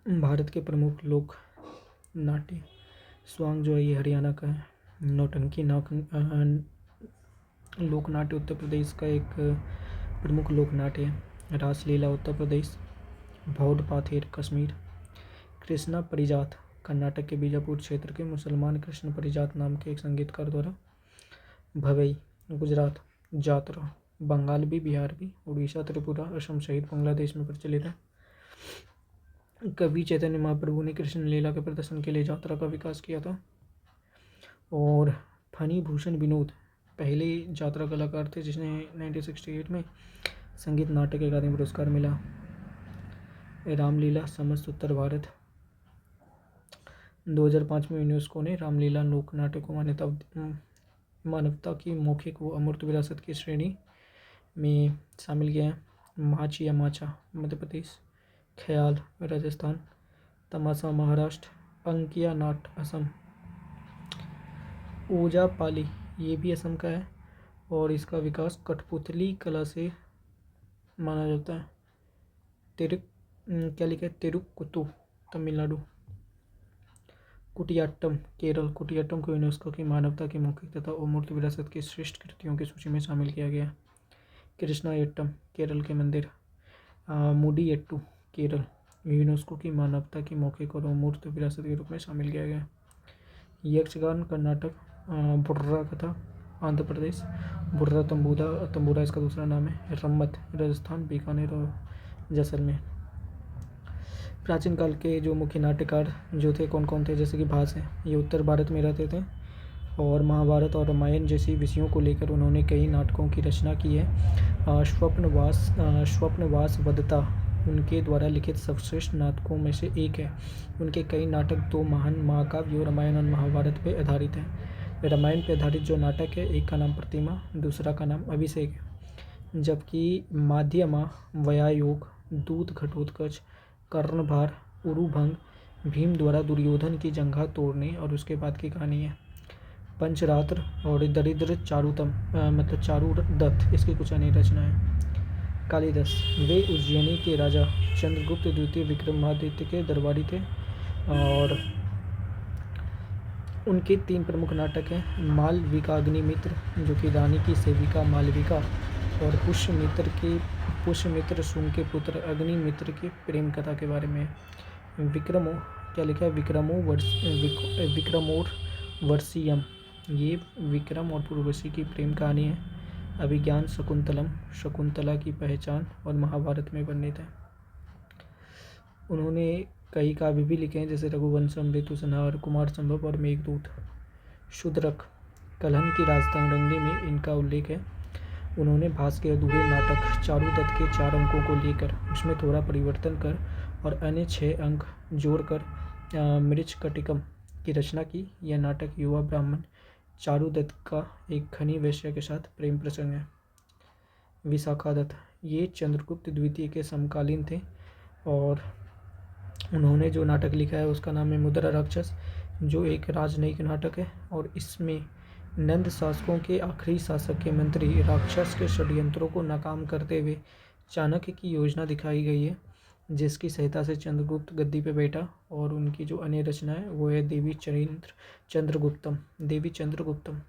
भारत के प्रमुख लोक नाट्य स्वांग जो है ये हरियाणा का है। नौटंकी लोक नाट्य उत्तर प्रदेश का एक प्रमुख लोक नाट्य है। रासलीला उत्तर प्रदेश। भौड पाथेर कश्मीर। कृष्णा परिजात कर्नाटक के बीजापुर क्षेत्र के मुसलमान कृष्ण परिजात नाम के एक संगीतकार द्वारा। भवई गुजरात। जात्रा बंगाल भी, बिहार भी, उड़ीसा, त्रिपुरा, असम सहित बांग्लादेश में प्रचलित है। कवि चैतन्य महाप्रभु ने कृष्ण लीला के प्रदर्शन के लिए यात्रा का विकास किया था। और फनी भूषण विनोद पहले यात्रा कलाकार थे जिसने 1968 में संगीत नाटक अकादमी पुरस्कार मिला। रामलीला समस्त उत्तर भारत। 2005 में यूनेस्को ने रामलीला लोक नाट्य को मानवता की मौखिक व अमूर्त विरासत की श्रेणी में शामिल किया है। माच या माचा मध्य प्रदेश। ख्याल राजस्थान। तमाशा महाराष्ट्र। अंकिया नाट असम। ओजा पाली ये भी असम का है और इसका विकास कठपुतली कला से माना जाता है। क्या लिखा है? तिरुक्कुतु तमिलनाडु। कुटियाट्टम केरल। कुटियाट्टम को यूनेस्को की मानवता की मौखिक तथा अमूर्त विरासत की श्रेष्ठ कृतियों की सूची में शामिल किया गया। कृष्णायट्टम केरल के मंदिर। मुडियट्टू केरल यूनेस्को की मानवता की मौखिक और अमूर्त विरासत के रूप में शामिल किया गया। यक्षगान कर्नाटक। बुर्रा कथा आंध्र प्रदेश। बुर्रा तंबूरा इसका दूसरा नाम है। रम्मत राजस्थान, बीकानेर और जैसलमेर। प्राचीन काल के जो मुख्य नाट्यकार जो थे कौन कौन थे, जैसे कि भास हैं, ये उत्तर भारत में रहते थे और महाभारत और रामायण जैसी विषयों को लेकर उन्होंने कई नाटकों की रचना की है। स्वप्नवास वदता उनके द्वारा लिखित सर्वश्रेष्ठ नाटकों में से एक है। उनके कई नाटक दो महान महाकाव्यों रामायण और महाभारत पर आधारित हैं। रामायण पर आधारित जो नाटक है, एक का नाम प्रतिमा, दूसरा का नाम अभिषेक है, जबकि माध्यमा वयायोग, दूत घटोत्कच, कर्णभार, उरुभंग भीम द्वारा दुर्योधन की जंघा तोड़ने और उसके बाद की कहानी है। पंचरात्र और दरिद्र चारुतम मतलब चारुदत्त इसकी कुछ अन्य रचनाएं। कालिदास वे उज्जैनी के राजा चंद्रगुप्त द्वितीय विक्रमादित्य के दरबारी थे और उनके 3 प्रमुख नाटक हैं। मालविकाग्निमित्र जो कि रानी की सेविका मालविका और पुष्यमित्र सुम के पुत्र अग्निमित्र की प्रेम कथा के बारे में। विक्रमो क्या लिखा है? विक्रमोर वर्षीयम ये विक्रम और पूर्वशी की प्रेम कहानी है। अभिज्ञान शकुंतलम शकुंतला की पहचान और महाभारत में वर्णित है। उन्होंने कई काव्य भी लिखे हैं जैसे रघुवंशम, ऋतुसंहार, कुमार संभव और मेघदूत। शूद्रक कलहन की राजतरंगी में इनका उल्लेख है। उन्होंने भास के अधूरे नाटक चारुदत्त के 4 अंकों को लेकर उसमें थोड़ा परिवर्तन कर और अन्य 6 अंक जोड़कर मृच्छकटिकम की रचना की। यह नाटक युवा ब्राह्मण चारुदत्त का एक खनी वैश्य के साथ प्रेम प्रसंग है। विशाखादत्त ये चंद्रगुप्त द्वितीय के समकालीन थे और उन्होंने जो नाटक लिखा है उसका नाम है मुद्रा राक्षस, जो एक राजनयिक नाटक है और इसमें नंद शासकों के आखिरी शासक के मंत्री राक्षस के षड्यंत्रों को नाकाम करते हुए चाणक्य की योजना दिखाई गई है, जिसकी सहायता से चंद्रगुप्त गद्दी पे बैठा। और उनकी जो अन्य रचना है वो है देवी चंद्रगुप्तम।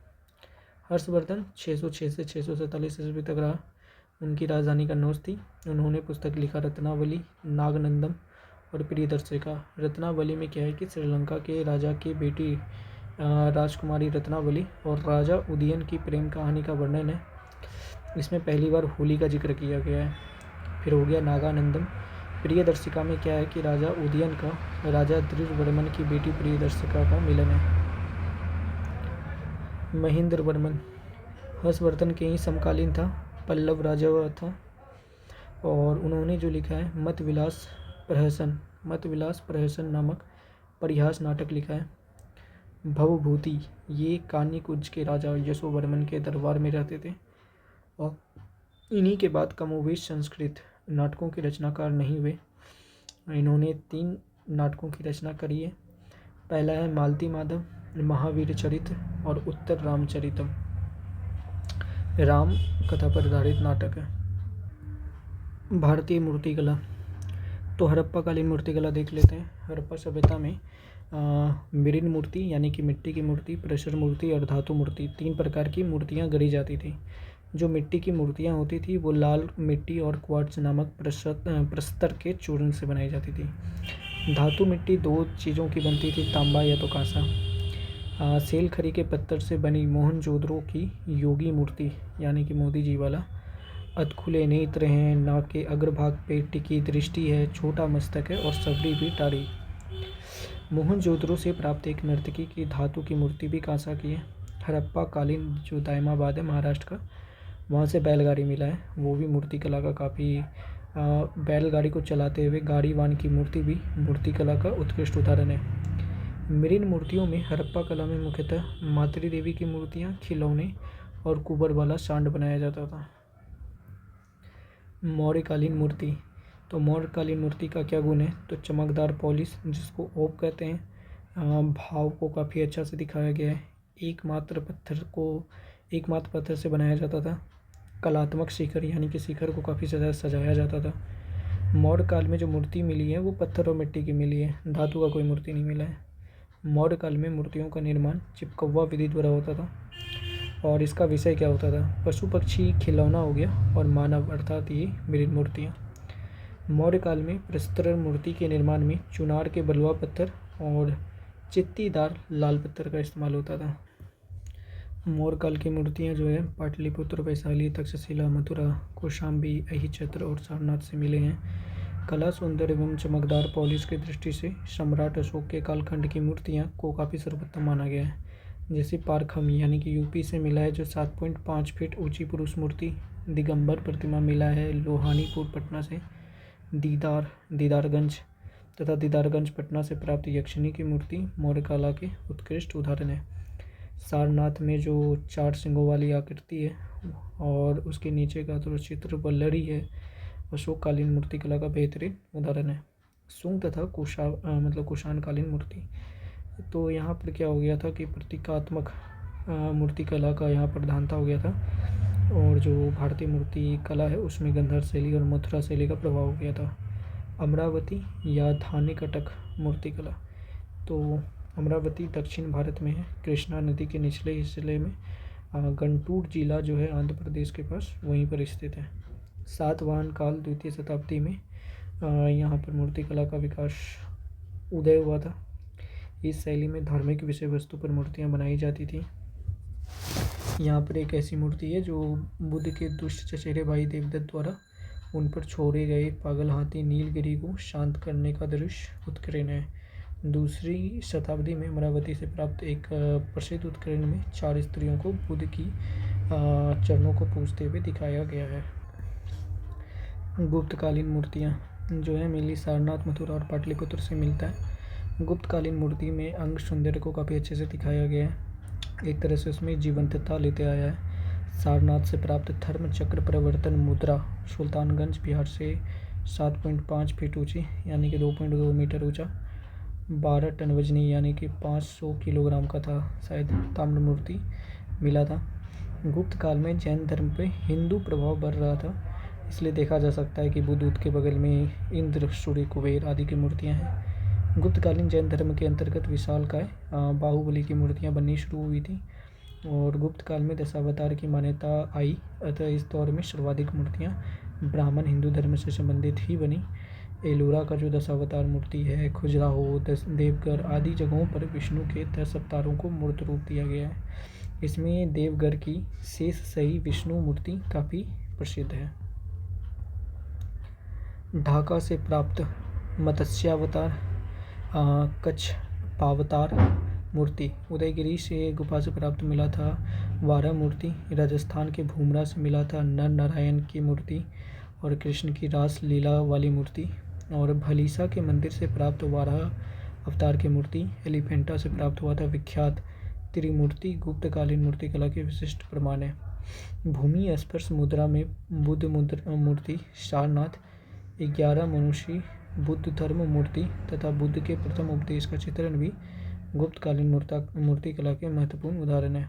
हर्षवर्धन 606 से 647 ईस्वी तक रहा। उनकी राजधानी कन्नौज थी। उन्होंने पुस्तक लिखा रत्नावली, नागनंदम और प्रियदर्शिका। रत्नावली में क्या है कि श्रीलंका के राजा की बेटी राजकुमारी रत्नावली और राजा उदयन की प्रेम कहानी का वर्णन है। इसमें पहली बार होली का जिक्र किया गया है। फिर हो गया नागानंदम। प्रियदर्शिका में क्या है कि राजा उदयन का राजा धृतवर्मन की बेटी प्रियदर्शिका का मिलन है। महेंद्र वर्मन हर्षवर्धन के ही समकालीन था, पल्लव राजा था और उन्होंने जो लिखा है मतविलास प्रहसन नामक परिहास नाटक लिखा है। भवभूति ये कान्यकुब्ज के राजा यशोवर्मन के दरबार में रहते थे और इन्हीं के बाद कमोवेश संस्कृत नाटकों के रचनाकार नहीं हुए। इन्होंने 3 नाटकों की रचना करी है। पहला है मालती माधव, महावीर चरित्र और उत्तर रामचरितम। राम कथा पर आधारित नाटक है। भारतीय मूर्तिकला तो हड़प्पाकालीन मूर्तिकला देख लेते हैं। हड़प्पा सभ्यता में मृण मूर्ति यानी कि मिट्टी की मूर्ति, प्रेशर मूर्ति और धातु मूर्ति 3 प्रकार की मूर्तियाँ गढ़ी जाती थी। जो मिट्टी की मूर्तियाँ होती थी वो लाल मिट्टी और क्वार्ट्ज नामक प्रस्तर के चूर्ण से बनाई जाती थी। धातु मिट्टी 2 चीज़ों की बनती थी, तांबा या तो कांसा। सेल खरी के पत्थर से बनी मोहनजोदड़ो की योगी मूर्ति यानी कि मोदी जी वाला, अधखुले नेत्र हैं, नाक के अग्रभाग पे टिकी दृष्टि है, छोटा मस्तक है और सबरी भी टारी। मोहनजोदड़ो से प्राप्त एक नर्तकी की धातु की मूर्ति भी कांसा की है। हड़प्पा कालीन जो दायमाबाद है महाराष्ट्र का, वहाँ से बैलगाड़ी मिला है, वो भी मूर्ति कला का काफ़ी बैलगाड़ी को चलाते हुए गाड़ीवान की मूर्ति भी मूर्ति कला का उत्कृष्ट उदाहरण है। मृण मूर्तियों में हड़प्पा कला में मुख्यतः मातृ देवी की मूर्तियाँ, खिलौने और कुबर वाला सांड बनाया जाता था। मौर्यकालीन मूर्ति, तो मौर्यकालीन मूर्ति का क्या गुण है, तो चमकदार पॉलिश जिसको ओप कहते हैं, भाव को काफ़ी अच्छा से दिखाया गया है। एकमात्र पत्थर से बनाया जाता था। कलात्मक शिखर यानी कि शिखर को काफ़ी ज़्यादा सजाया जाता था। मौर्य काल में जो मूर्ति मिली है वो पत्थर और मिट्टी की मिली है, धातु का कोई मूर्ति नहीं मिला है। मौर्य काल में मूर्तियों का निर्माण चिपकौवा विधि द्वारा होता था और इसका विषय क्या होता था, पशु पक्षी खिलौना हो गया और मानव अर्थात ये मृण मूर्तियाँ। मौर्य काल में प्रस्तर मूर्ति के निर्माण में चुनार के बलुआ पत्थर और चित्तीदार लाल पत्थर का इस्तेमाल होता था। मौर्य काल की मूर्तियाँ जो है पाटलिपुत्र, वैशाली, तक्षशिला, मथुरा, कौशाम्बी, अहिच्छत्र और सारनाथ से मिले हैं। कला, सौंदर्य एवं चमकदार पॉलिश की दृष्टि से सम्राट अशोक के कालखंड की मूर्तियाँ को काफ़ी सर्वोत्तम माना गया है। जैसे पारखम यानी कि यूपी से मिला है जो 7.5 फीट ऊंची पुरुष मूर्ति। दिगंबर प्रतिमा मिला है लोहानीपुर पटना से। दीदारगंज तथा दीदारगंज पटना से प्राप्त यक्षिणी की मूर्ति मौर्य कला के उत्कृष्ट उदाहरण है। सारनाथ में जो 4 सिंगों वाली आकृति है और उसके नीचे का जो चित्र वल्लरी है, अशोककालीन मूर्तिकला का बेहतरीन उदाहरण है। सुंग तथा कुषाणकालीन मूर्ति, तो यहाँ पर क्या हो गया था कि प्रतीकात्मक मूर्तिकला का यहाँ प्रधानता हो गया था और जो भारतीय मूर्ति कला है उसमें गंधर शैली और मथुरा शैली का प्रभाव हो गया था। अमरावती या धानीकटक मूर्तिकला, तो अमरावती दक्षिण भारत में है, कृष्णा नदी के निचले हिस्से में गंटूर जिला जो है आंध्र प्रदेश के पास वहीं पर स्थित है। सातवाहन काल द्वितीय शताब्दी में यहाँ पर मूर्तिकला का विकास उदय हुआ था। इस शैली में धार्मिक विषय वस्तु पर मूर्तियाँ बनाई जाती थी। यहाँ पर एक ऐसी मूर्ति है जो बुद्ध के दुष्ट चचेरे भाई देवदत्त द्वारा उन पर छोड़े गए पागल हाथी नीलगिरी को शांत करने का दृश्य उत्कीर्ण है। दूसरी शताब्दी में अमरावती से प्राप्त एक प्रसिद्ध उत्कीर्ण में 4 स्त्रियों को बुद्ध की चरणों को पूजते हुए दिखाया गया है। गुप्तकालीन मूर्तियाँ जो है मेनली सारनाथ, मथुरा और पाटलिपुत्र से मिलता है। गुप्तकालीन मूर्ति में अंग सौंदर्य को काफ़ी अच्छे से दिखाया गया है, एक तरह से उसमें जीवंतता लेते आया है। सारनाथ से प्राप्त धर्म चक्र परिवर्तन मुद्रा सुल्तानगंज बिहार से 7.5 फीट ऊंची यानी कि 2.2 मीटर ऊंचा, 12 टन वजनी यानी कि 500 किलोग्राम का था, शायद ताम्र मूर्ति मिला था। गुप्त काल में जैन धर्म पे हिंदू प्रभाव बढ़ रहा था, इसलिए देखा जा सकता है कि बुद्ध के बगल में इंद्र, सूर्य, कुबेर आदि की मूर्तियाँ हैं। गुप्तकालीन जैन धर्म के अंतर्गत विशालकाय बाहुबली की मूर्तियाँ बननी शुरू हुई थी और गुप्त काल में दशावतार की मान्यता आई, अतः इस दौर में सर्वाधिक मूर्तियाँ ब्राह्मण हिंदू धर्म से संबंधित ही बनी। एलोरा का जो दशावतार मूर्ति है, खजुराहो, देवघर आदि जगहों पर विष्णु के 10 अवतारों को मूर्त रूप दिया गया है। इसमें देवघर की शेष सही विष्णु मूर्ति काफ़ी प्रसिद्ध है। ढाका से प्राप्त मत्स्यावतार, कच्छ पावतार मूर्ति, उदयगिरी से गुफा से प्राप्त मिला था वारा मूर्ति, राजस्थान के भूमरा से मिला था नर नारायण की मूर्ति और कृष्ण की रास लीला वाली मूर्ति, और भलीसा के मंदिर से प्राप्त वाराह अवतार की मूर्ति, एलिफेंटा से प्राप्त हुआ था विख्यात त्रिमूर्ति गुप्तकालीन मूर्तिकला के विशिष्ट प्रमाण है। भूमि स्पर्श मुद्रा में बुद्ध मूर्ति, सारनाथ, 11 मनुष्य बुद्ध धर्म मूर्ति तथा बुद्ध के प्रथम उपदेश का चित्रण भी गुप्तकालीन मूर्तिकला के महत्वपूर्ण उदाहरण है।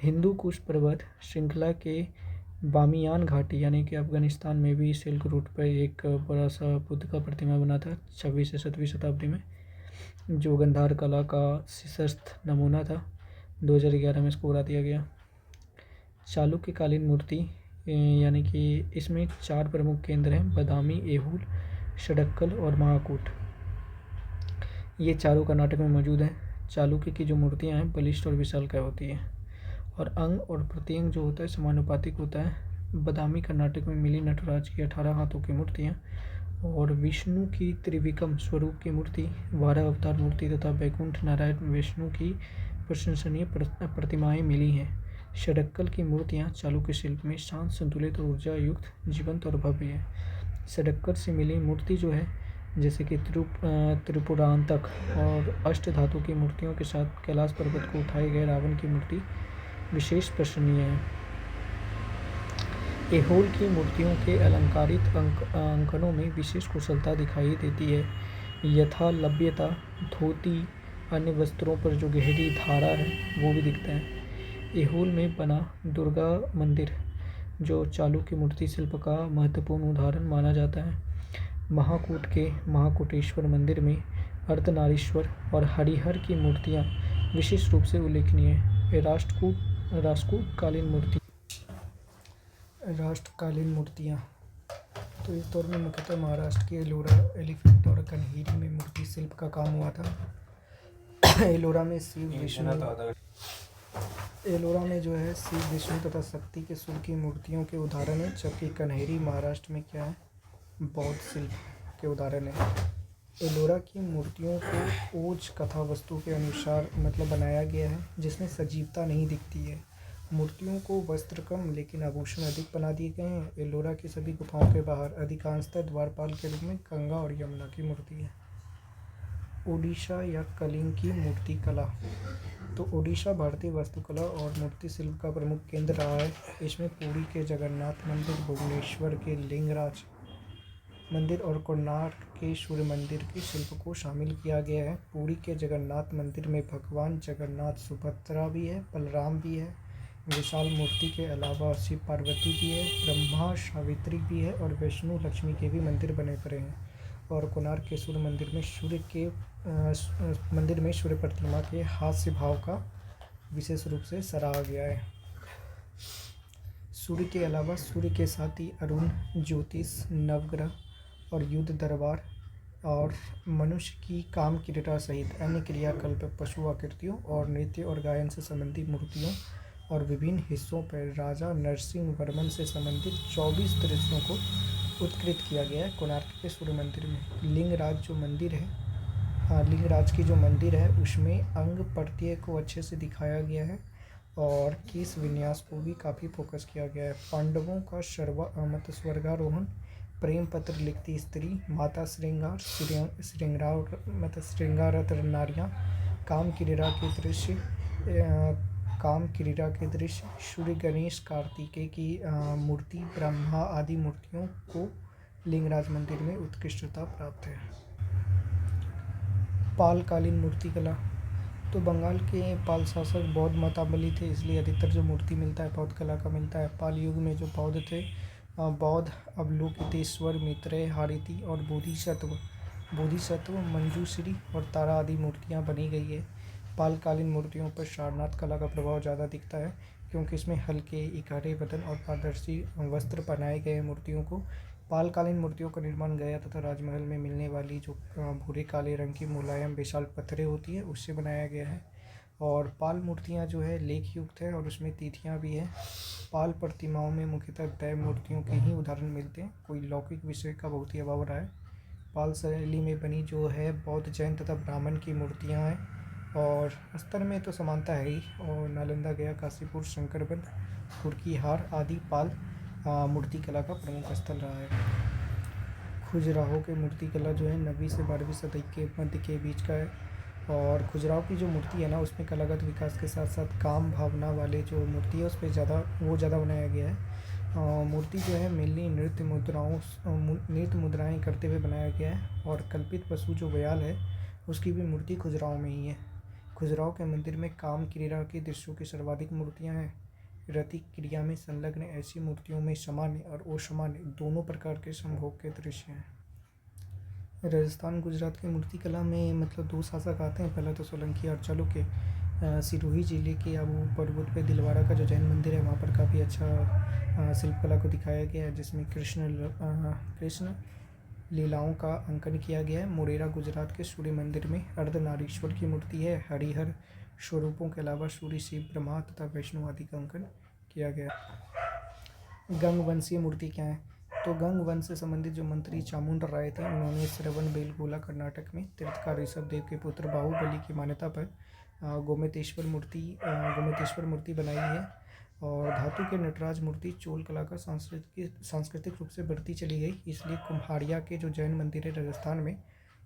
हिंदू कुश पर्वत श्रृंखला के बामियान घाटी यानी कि अफ़गानिस्तान में भी सिल्क रूट पर एक बड़ा सा बुद्ध का प्रतिमा बना था 6वीं से 7वीं शताब्दी में, जो गंधार कला का शीर्षस्थ नमूना था। 2011 में इसको उड़ा दिया गया। चालुक्यकालीन मूर्ति यानी कि इसमें 4 प्रमुख केंद्र हैं: बदामी, ऐहोल, शडक्कल और महाकूट। ये चारों कर्नाटक में मौजूद हैं। चालुक्य की जो मूर्तियाँ हैं बलिष्ठ और विशालकाय होती हैं और अंग और प्रत्यंग जो होता है समानुपातिक होता है। बदामी कर्नाटक में मिली नटराज की 18 हाथों की मूर्तियाँ और विष्णु की त्रिविक्रम स्वरूप की मूर्ति, 12 अवतार मूर्ति तथा वैकुंठ नारायण विष्णु की प्रशंसनीय प्रतिमाएं मिली हैं। शडक्कल की मूर्तियाँ चालुक्य शिल्प में शांत, संतुलित और ऊर्जा युक्त, जीवंत और भव्य है। शडक्कल से मिली मूर्ति जो है जैसे कि त्रिपुरांतक और अष्ट धातु की मूर्तियों के साथ कैलाश पर्वत को उठाए गए रावण की मूर्ति विशेष प्रशंसनीय है। ऐहोल की मूर्तियों के अलंकारित अंकनों में विशेष कुशलता दिखाई देती है। यथा लभ्यता, धोती, अन्य वस्त्रों पर जो गहरी धारा है वो भी दिखता है। ऐहोल में बना दुर्गा मंदिर जो चालुक्य मूर्ति शिल्प का महत्वपूर्ण उदाहरण माना जाता है। महाकूट के महाकूटेश्वर मंदिर में अर्धनारीश्वर और हरिहर की मूर्तियाँ विशेष रूप से उल्लेखनीय है। राष्ट्रकालीन मूर्तियाँ तो इस दौर में मुख्यतः महाराष्ट्र के एलोरा, एलिफेंट और कन्हेरी में मूर्ति शिल्प का काम हुआ था। एलोरा में जो है शिव, विष्णु तथा शक्ति के सुर की मूर्तियों के उदाहरण है, जबकि कन्हेरी महाराष्ट्र में क्या है, बौद्ध शिल्प के उदाहरण है। एलोरा की मूर्तियों को ओज कथा वस्तु के अनुसार बनाया गया है, जिसमें सजीवता नहीं दिखती है। मूर्तियों को वस्त्र कम लेकिन आभूषण अधिक बना दिए गए हैं। एलोरा की सभी गुफाओं के बाहर अधिकांशतः द्वारपाल के रूप में गंगा और यमुना की मूर्ति है। ओडिशा या कलिंग की मूर्ति कला तो ओडिशा भारतीय वास्तुकला और मूर्ति शिल्प का प्रमुख केंद्र रहा है। इसमें पुरी के जगन्नाथ मंदिर, भुवनेश्वर के लिंगराज मंदिर और कोणार्क के सूर्य मंदिर के शिल्प को शामिल किया गया है। पुरी के जगन्नाथ मंदिर में भगवान जगन्नाथ, सुभद्रा भी है, बलराम भी है। विशाल मूर्ति के अलावा शिव पार्वती भी है, ब्रह्मा सावित्री भी है और विष्णु लक्ष्मी के भी मंदिर बने पड़े हैं। और कोणार्क के सूर्य मंदिर में सूर्य प्रतिमा के हास्य भाव का विशेष रूप से सराहा गया है। सूर्य के अलावा सूर्य के साथ ही अरुण, ज्योतिष, नवग्रह और युद्ध दरबार और मनुष्य की काम क्रीड़ा सहित अन्य क्रियाकल्प, पशु आकृतियों और नृत्य और गायन से संबंधित मूर्तियों और विभिन्न हिस्सों पर राजा नरसिंह वर्मन से संबंधित 24 दृश्यों को उत्कृत किया गया है। कोणार्क के सूर्य मंदिर में लिंगराज की जो मंदिर है उसमें अंग प्रत्यय को अच्छे से दिखाया गया है और केस विन्यास को भी काफ़ी फोकस किया गया है। पांडवों का स्वर्गारोहण, प्रेम पत्र लिखती स्त्री, माता श्रृंगारत नारियाँ, काम क्रीड़ा के दृश्य, सूर्य, गणेश, कार्तिकेय की मूर्ति, ब्रह्मा आदि मूर्तियों को लिंगराज मंदिर में उत्कृष्टता प्राप्त है। पालकालीन मूर्तिकला तो बंगाल के पाल शासक बौद्ध मतावलंबी थे, इसलिए अधिकतर जो मूर्ति मिलता है बौद्ध कला का मिलता है। पाल युग में जो बौद्ध थे, बौद्ध, अवलोकितेश्वर, मैत्रेय, हारीति और बोधिसत्व, मंजूश्री और तारा आदि मूर्तियाँ बनी गई है। पालकालीन मूर्तियों पर सारनाथ कला का प्रभाव ज़्यादा दिखता है, क्योंकि इसमें हल्के, इकट्ठे बदन और पारदर्शी वस्त्र पहनाए गए मूर्तियों को। पालकालीन मूर्तियों का निर्माण गया तथा राजमहल में मिलने वाली जो भूरे काले रंग की मुलायम विशाल पत्थरें होती है उससे बनाया गया है। और पाल मूर्तियाँ जो है लेख युक्त है और उसमें तिथियाँ भी है। पाल प्रतिमाओं में मुख्यतः दैव मूर्तियों के ही उदाहरण मिलते हैं, कोई लौकिक विषय का बहुत ही अभाव रहा है। पाल शैली में बनी जो है बौद्ध, जैन तथा ब्राह्मण की मूर्तियाँ हैं और स्तर में तो समानता है ही। और नालंदा, गया, काशीपुर, शंकरबंद, कुर्कीहार आदि पाल मूर्ति कला का प्रमुख स्थल रहा है। खजुराहो की मूर्ति कला जो है 9वीं से 12वीं सदी के मध्य के बीच का है। और खजुराहो की जो मूर्ति है ना, उसमें कलागत विकास के साथ साथ काम भावना वाले जो मूर्ति है उस पर ज़्यादा बनाया गया है। मूर्ति जो है मेनली नृत्य मुद्राएं करते हुए बनाया गया है। और कल्पित पशु जो व्याल है उसकी भी मूर्ति खजुराहो में ही है। खजुराहो के मंदिर में काम क्रीड़ा के दृश्यों की सर्वाधिक मूर्तियाँ हैं। रति क्रिया में संलग्न ऐसी मूर्तियों में सामान्य और असामान्य दोनों प्रकार के संभोग के दृश्य हैं। राजस्थान गुजरात की मूर्ति कला में मतलब दो शासक आते हैं, पहला तो सोलंकी और चालुक्य। सिरोही जिले के आबू पर्वत पे दिलवारा का जो जैन मंदिर है वहाँ पर काफ़ी अच्छा शिल्पकला को दिखाया गया है, जिसमें कृष्ण लीलाओं का अंकन किया गया है। मोरेरा गुजरात के सूर्य मंदिर में अर्धनारीश्वर की मूर्ति है। हरिहर स्वरूपों के अलावा सूर्य, शिव, ब्रह्मा तथा वैष्णु आदि का अंकन किया गया है। गंग वंशीय मूर्ति क्या है? तो गंग वंश से संबंधित जो मंत्री चामुंड राय थे, उन्होंने श्रवण बेलगोला कर्नाटक में तीर्थकार ऋषभ देव के पुत्र बाहुबली की मान्यता पर गोमतेश्वर मूर्ति बनाई है। और धातु के नटराज मूर्ति चोल कला का सांस्कृतिक रूप से बढ़ती चली गई, इसलिए कुम्हारिया के जो जैन मंदिर है राजस्थान में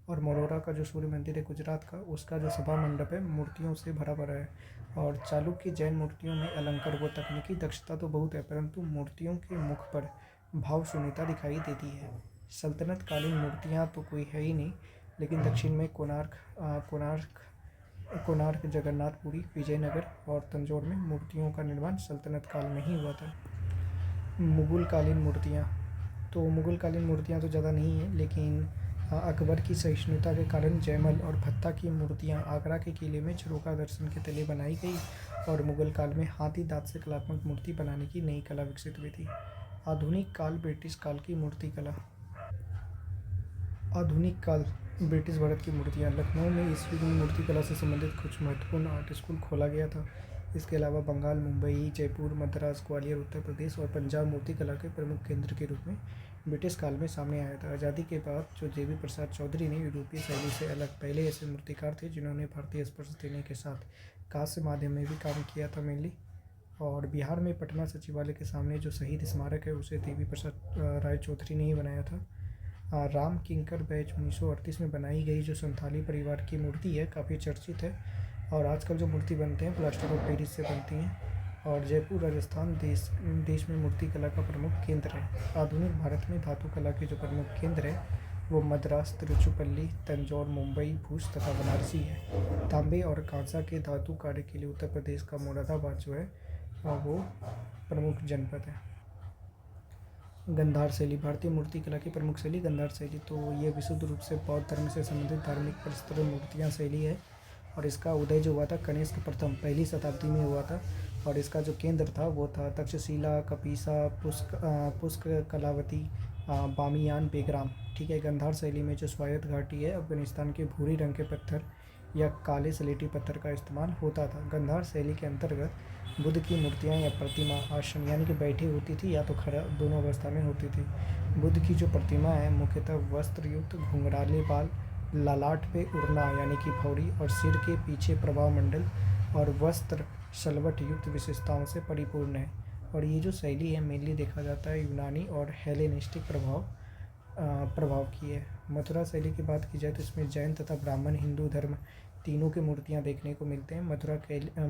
और मरोरा का जो सूर्य मंदिर है गुजरात का, उसका जो सभा मंडप है मूर्तियों से भरा भरा है। और चालुक्य जैन मूर्तियों में अलंकार व तकनीकी दक्षता तो बहुत है, परंतु मूर्तियों के मुख पर भाव शून्यता दिखाई देती है। सल्तनत कालीन मूर्तियाँ तो कोई है ही नहीं, लेकिन दक्षिण में कोणार्क, जगन्नाथपुरी, विजयनगर और तंजौर में मूर्तियों का निर्माण सल्तनत काल में ही हुआ था। मुगल कालीन मूर्तियाँ, तो मुगल कालीन मूर्तियाँ तो ज़्यादा नहीं है, लेकिन अकबर की सहिष्णुता के कारण जयमल और भत्ता की मूर्तियाँ आगरा के किले में झरोखा दर्शन के तले बनाई गई और मुगल काल में हाथी दांत से कलात्मक मूर्ति बनाने की नई कला विकसित हुई थी। आधुनिक काल ब्रिटिश काल की मूर्ति कला। आधुनिक काल ब्रिटिश भारत की मूर्तियाँ। लखनऊ में इस युग में मूर्ति कला से संबंधित कुछ महत्वपूर्ण आर्ट स्कूल खोला गया था। इसके अलावा बंगाल, मुंबई, जयपुर, मद्रास, ग्वालियर, उत्तर प्रदेश और पंजाब मूर्ति कला के प्रमुख केंद्र के रूप में ब्रिटिश काल में सामने आया था। आज़ादी के बाद जो देवी प्रसाद चौधरी ने यूरोपीय शैली से अलग पहले ऐसे मूर्तिकार थे जिन्होंने भारतीय स्पर्श देने के साथ कांस्य माध्यम में भी काम किया था मेनली। और बिहार में पटना सचिवालय के सामने जो शहीद स्मारक है उसे देवी प्रसाद राय चौधरी ने ही बनाया था। राम किंकर बैच 1938 में बनाई गई जो संथाली परिवार की मूर्ति है, काफ़ी चर्चित है। और आजकल जो मूर्ति बनते हैं प्लास्टर ऑफ पेरिस से बनती हैं। और जयपुर राजस्थान देश में मूर्ति कला का प्रमुख केंद्र है। आधुनिक भारत में धातु कला के जो प्रमुख केंद्र है वो मद्रास, तिरुचिरापल्ली, तंजौर, मुंबई, भूज तथा बनारसी है। तांबे और कांसा के धातु कार्य के लिए उत्तर प्रदेश का मुरादाबाद जो है वो प्रमुख जनपद है। गंधार शैली, भारतीय मूर्ति कला की प्रमुख शैली गंधार शैली। तो ये विशुद्ध रूप से बौद्ध धर्म से संबंधित धार्मिक प्रस्तुत मूर्तियाँ शैली है और इसका उदय जो हुआ था कनिष्क प्रथम पहली शताब्दी में हुआ था। और इसका जो केंद्र था वो था तक्षशिला, कपीसा, पुष्क कलावती, बामियान, बेगराम। ठीक है। गंधार शैली में जो स्वायत्त घाटी है अफगानिस्तान के भूरी रंग के पत्थर या काले स्लेटी पत्थर का इस्तेमाल होता था। गंधार शैली के अंतर्गत बुद्ध की मूर्तियाँ या प्रतिमा आसन यानी कि बैठी होती थी या तो खड़ा, दोनों अवस्था में होती थी। बुद्ध की जो प्रतिमा है मुख्यतः वस्त्रयुक्त, घुंघराले बाल, ललाट पे उड़ना यानी कि भौरी और सिर के पीछे प्रभाव मंडल और वस्त्र शलवट युक्त विशेषताओं से परिपूर्ण है। और ये जो शैली है मेनली देखा जाता है यूनानी और हेलेनिस्टिक प्रभाव की है। मथुरा शैली की बात की जाए तो इसमें जैन तथा ब्राह्मण हिंदू धर्म तीनों की मूर्तियाँ देखने को मिलते हैं।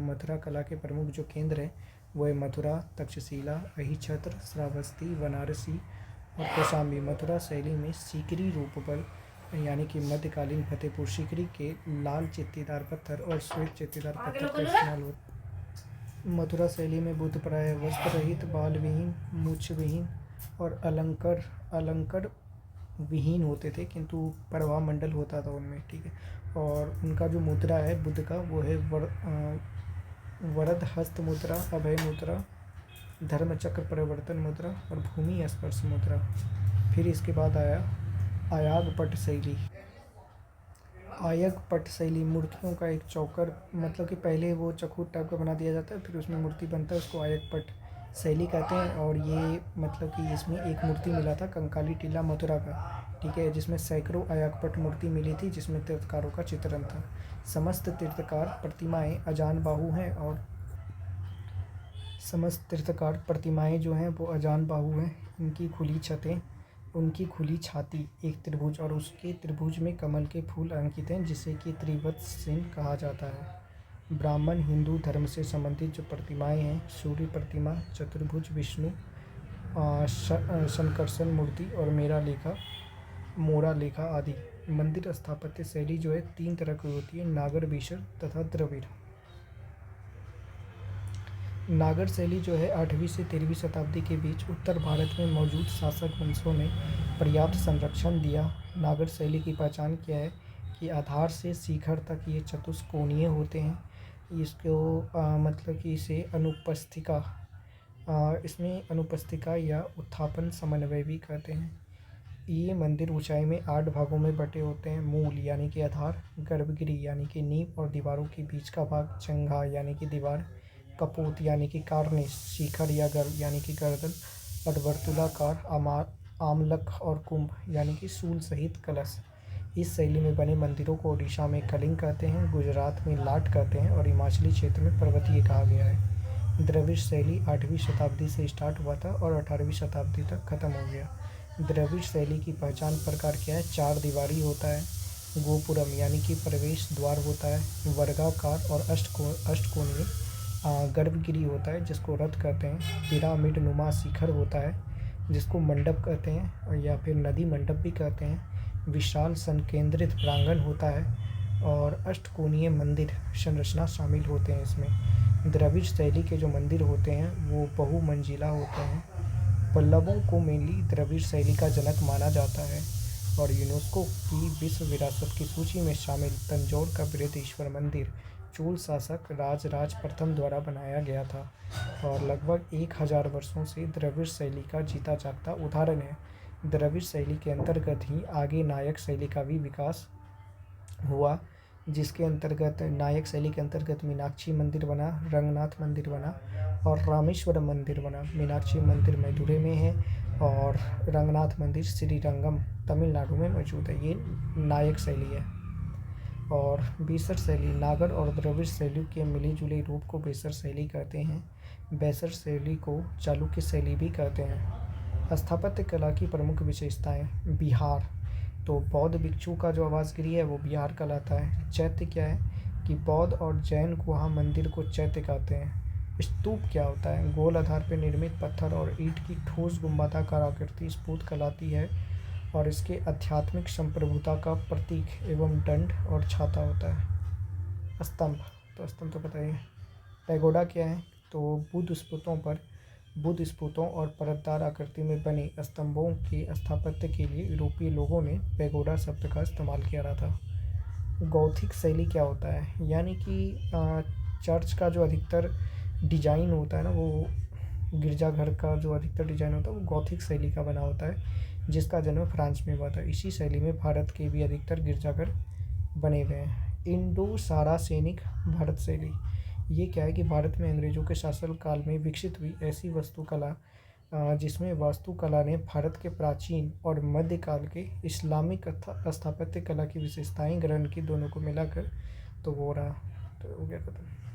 मथुरा कला के प्रमुख जो केंद्र है वो है मथुरा, तक्षशिला, अहिछत्र, श्रावस्ती, बनारसी और कौशाम्बी। मथुरा शैली में सीकरी रूपबल यानी कि मध्यकालीन फतेहपुर सीकरी के लाल चित्तीदार पत्थर और श्वेत चित्तीदार पत्थर का इस्तेमाल होता है। मथुरा शैली में बुद्ध प्राय वस्त्र रहित, बाल विहीन, मूछ विहीन और अलंकर विहीन होते थे, किंतु प्रभाव मंडल होता था उनमें। ठीक है। और उनका जो मुद्रा है बुद्ध का वो है वरद हस्त मुद्रा, अभय मुद्रा, धर्मचक्र परिवर्तन मुद्रा और भूमि स्पर्श मुद्रा। फिर इसके बाद आया आयागपट शैली। आयगपट शैली मूर्तियों का एक चौकर, मतलब कि पहले वो चौखुट टाइप का बना दिया जाता है फिर उसमें मूर्ति बनता है, उसको आयगपट शैली कहते हैं। और ये मतलब कि इसमें एक मूर्ति मिला था कंकाली टीला मथुरा का, ठीक है, जिसमें सैकड़ों आयगपट मूर्ति मिली थी जिसमें तीर्थकारों का चित्रण था। समस्त तीर्थकार प्रतिमाएं जो हैं वो अजान बाहु हैं। उनकी खुली छतें, उनकी खुली छाती, एक त्रिभुज और उसके त्रिभुज में कमल के फूल अंकित हैं जिसे कि त्रिवत्स चिन्ह कहा जाता है। ब्राह्मण हिंदू धर्म से संबंधित जो प्रतिमाएं हैं, सूर्य प्रतिमा, चतुर्भुज विष्णु, संकर्षण मूर्ति और मोरा लेखा आदि। मंदिर स्थापत्य शैली जो है 3 तरह की होती है, नागर, बीसर तथा द्रविड़। नागर शैली जो है 8वीं से 13वीं शताब्दी के बीच उत्तर भारत में मौजूद शासक वंशों ने पर्याप्त संरक्षण दिया। नागर शैली की पहचान क्या है कि आधार से शिखर तक ये चतुष्कोणीय होते हैं। इसको मतलब कि इसे इसमें अनुपस्थिका या उत्थापन समन्वय भी कहते हैं। ये मंदिर ऊंचाई में 8 भागों में बटे होते हैं। मूल यानी कि आधार, गर्भगृह यानी कि नींव और दीवारों के बीच का भाग, जंघा यानी कि दीवार, कपोत यानी कि कार्निश, शिखर या गर्भ यानी कि गर्दन, और वर्तुलाकार आमलक और कुंभ यानी कि सूल सहित कलश। इस शैली में बने मंदिरों को ओडिशा में कलिंग कहते हैं, गुजरात में लाट कहते हैं और हिमाचली क्षेत्र में पर्वतीय कहा गया है। द्रविड़ शैली 8वीं शताब्दी से स्टार्ट हुआ था और 18वीं शताब्दी तक खत्म हो गया। द्रविड़ शैली की पहचान प्रकार क्या है? 4 दीवारी होता है, गोपुरम यानी कि प्रवेश द्वार होता है, वर्गाकार और अष्टकोणीय गर्भगिरी होता है जिसको रथ कहते हैं, पिरामिड नुमा शिखर होता है जिसको मंडप कहते हैं या फिर नदी मंडप भी कहते हैं, विशाल संकेंद्रित प्रांगण होता है और अष्टकोणीय मंदिर संरचना शामिल होते हैं इसमें। द्रविड़ शैली के जो मंदिर होते हैं वो बहुमंजिला होते हैं। पल्लवों को मेनली द्रविड़ शैली का जनक माना जाता है और यूनेस्को की विश्व विरासत की सूची में शामिल तंजौर का बृहदीश्वर मंदिर चोल शासक राजराज प्रथम द्वारा बनाया गया था और लगभग 1000 वर्षों से द्रविड़ शैली का जीता जागता उदाहरण है। द्रविड़ शैली के अंतर्गत ही आगे नायक शैली का भी विकास हुआ, जिसके अंतर्गत नायक शैली के अंतर्गत मीनाक्षी मंदिर बना, रंगनाथ मंदिर बना और रामेश्वरम मंदिर बना। मीनाक्षी मंदिर मदुरै में है और रंगनाथ मंदिर श्रीरंगम तमिलनाडु में मौजूद है। ये नायक शैली है। और बेसर शैली, नागर और द्रविड़ शैली के मिले जुले रूप को बेसर शैली कहते हैं। बेसर शैली को चालुक्य शैली भी कहते हैं। स्थापत्य कला की प्रमुख विशेषताएं। बिहार, तो बौद्ध भिक्षु का जो आवास गृह है वो बिहार कहलाता है। चैत्य क्या है कि बौद्ध और जैन गुहा मंदिर को चैत्य कहते हैं। स्तूप क्या होता है? गोल आधार पर निर्मित पत्थर और ईंट की ठोस गुंबदाकार आकृति स्तूप कहलाती है और इसके आध्यात्मिक संप्रभुता का प्रतीक एवं दंड और छाता होता है। स्तंभ, तो स्तंभ तो पता ही है। पैगोडा क्या है? तो बुद्ध स्तूपों और परतदार आकृति में बने स्तंभों के स्थापत्य के लिए यूरोपीय लोगों ने पैगोडा शब्द का इस्तेमाल किया रहा था। गॉथिक शैली क्या होता है? यानी कि चर्च का जो अधिकतर डिजाइन होता है ना, वो गिरजाघर का जो अधिकतर डिजाइन होता है वो गॉथिक शैली का बना होता है, जिसका जन्म फ्रांस में हुआ था। इसी शैली में भारत के भी अधिकतर गिरजाघर बने हुए हैं। इंडो सारासेनिक भारत शैली, ये क्या है कि भारत में अंग्रेजों के शासन काल में विकसित हुई ऐसी वास्तुकला जिसमें वास्तुकला ने भारत के प्राचीन और मध्यकाल के इस्लामिक स्थापत्य कला की विशेषताएं ग्रहण की, दोनों को मिलाकर तो वो रहा, तो हो गया खत्म।